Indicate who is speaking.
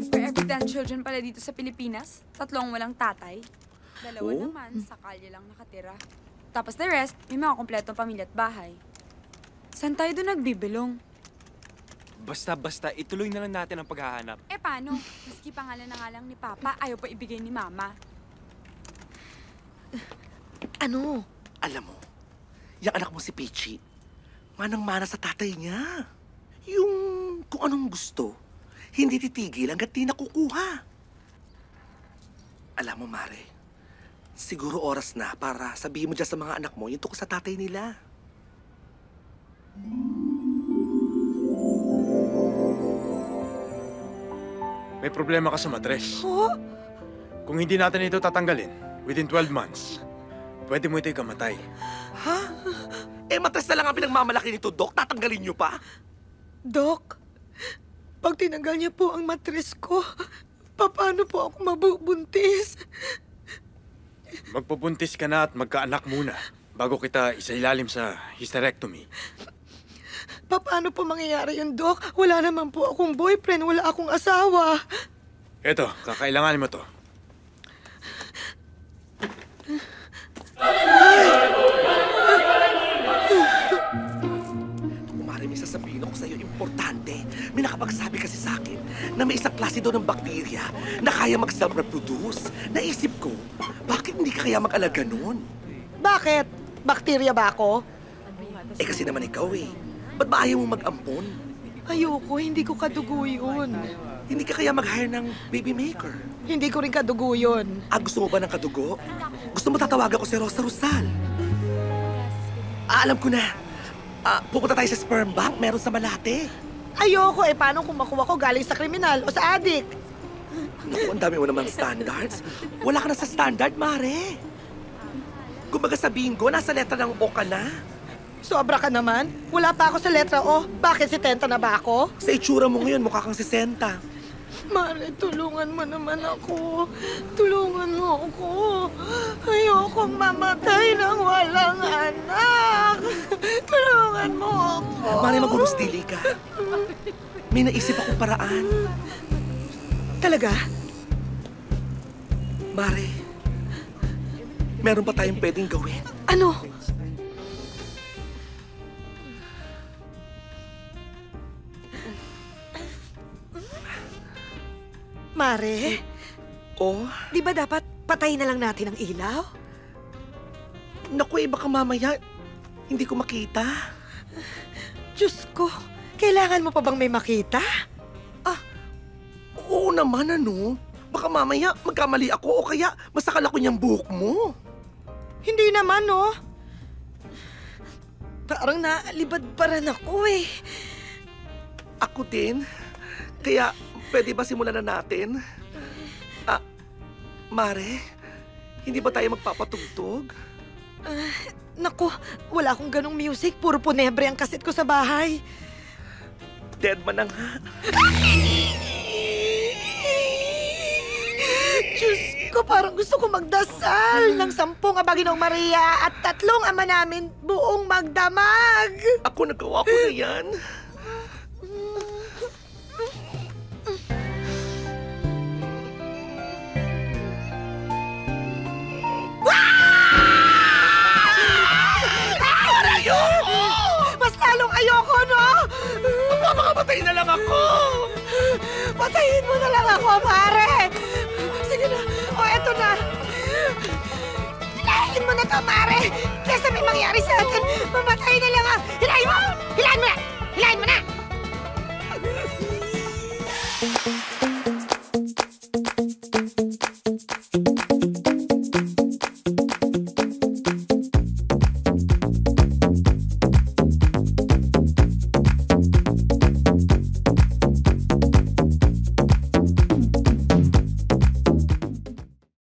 Speaker 1: For every 10 children pala dito sa Pilipinas, 3 walang tatay. 2 naman sa kalye lang nakatira. Tapos the rest, may mga kompletong pamilya at bahay. Saan tayo doon nagbibilong?
Speaker 2: Basta-basta, ituloy na lang natin ang paghahanap.
Speaker 1: Eh paano? Maski pangalan na nga lang ni Papa, ayaw pa ibigay ni Mama.
Speaker 3: Ano? Alam mo, yung anak mo si Peachy, manang-mana sa tatay niya. Yung kung anong gusto, hindi titigil hanggat di nakukuha. Alam mo, Mare, siguro oras na para sabihin mo dyan sa mga anak mo yung tungkol sa tatay nila.
Speaker 4: May problema ka sa matres.
Speaker 3: Oh?
Speaker 4: Kung hindi natin ito tatanggalin, within 12 months, pwede mo ito ikamatay.
Speaker 3: Ha? Eh, matres na lang ang pinagmamalaki nito, Dok. Tatanggalin niyo pa?
Speaker 5: Dok, pag tinanggal niya po ang matres ko, paano po ako mabubuntis?
Speaker 4: Magpubuntis ka na at magkaanak muna bago kita isailalim sa hysterectomy.
Speaker 5: Paano po mangyayari yun, Dok? Wala naman po akong boyfriend, wala akong asawa.
Speaker 4: Eto, kakailanganin mo to.
Speaker 3: Kumari, may sasabihin ako sa'yo, importante. May nakapagsabi kasi sa akin na may isang klase daw ng bakterya na kaya mag-self-reproduce. Naisip ko, bakit hindi ka kaya mag-alaga nun?
Speaker 5: Bakit? Bakterya ba ako?
Speaker 3: Eh kasi naman ikaw eh. Ba't ba ayaw mo mag-ampon?
Speaker 5: Ayoko, hindi ko kadugo yun.
Speaker 3: Hindi ka kaya mag-hire ng baby maker?
Speaker 5: Hindi ko rin kadugo yun.
Speaker 3: Ah, gusto mo ba ng kadugo? Gusto mo tatawagan ko si Rosa Rosal? Ah, alam ko na. Pupunta tayo sa sperm bank, meron sa Malate.
Speaker 5: Ayoko eh, paano kung makuha ko galing sa kriminal o sa adik?
Speaker 3: Naku, ang dami mo namang standards. Wala ka na sa standard, Mare. Kumbaga sa bingo, nasa letra ng O ka na.
Speaker 5: Sobra ka naman. Wala pa ako sa letra O. Bakit 70 na ba ako?
Speaker 3: Sa itsura mo ngayon, mukha kang 60.
Speaker 5: Mare, tulungan mo naman ako. Tulungan mo ako. Ayokong mamatay ng walang anak. Tulungan mo ako.
Speaker 3: Mare, magulustili ka. May naisip akong paraan.
Speaker 5: Talaga?
Speaker 3: Mare, meron pa tayong pwedeng gawin.
Speaker 5: Ano? Mare,
Speaker 3: Oh,
Speaker 5: di ba dapat patayin na lang natin ang ilaw?
Speaker 3: naku, baka mamaya hindi ko makita.
Speaker 5: Diyos ko, kailangan mo pa bang may makita?
Speaker 3: Oo naman, ano? Baka mamaya magkamali ako o kaya masakal ako niyang buhok mo.
Speaker 5: Hindi naman, no? Parang naalibad pa rin ako eh.
Speaker 3: Ako din. Kaya, pwede ba simulan na natin? Mare, hindi ba tayo magpapatugtog?
Speaker 5: Naku, wala akong ganong music. Puro punebre ang kaset ko sa bahay.
Speaker 3: Dead man na nga.
Speaker 5: Diyos ko, parang gusto ko magdasal ng 10 Aba Ginoong Maria at 3 Ama Namin buong magdamag.
Speaker 3: Ako nagawa ko na yan. Ayoko!
Speaker 5: Mas lalong ayoko, no?
Speaker 3: Magpapakamatay na lang ako!
Speaker 5: Patayin mo na lang ako, pare! Sige na. O, eto na. Hilahin mo na to, Mare! Kesa may mangyari sa atin, mamatay na lang ako. Hilahin mo! Hilahin mo na! Hilahin mo na!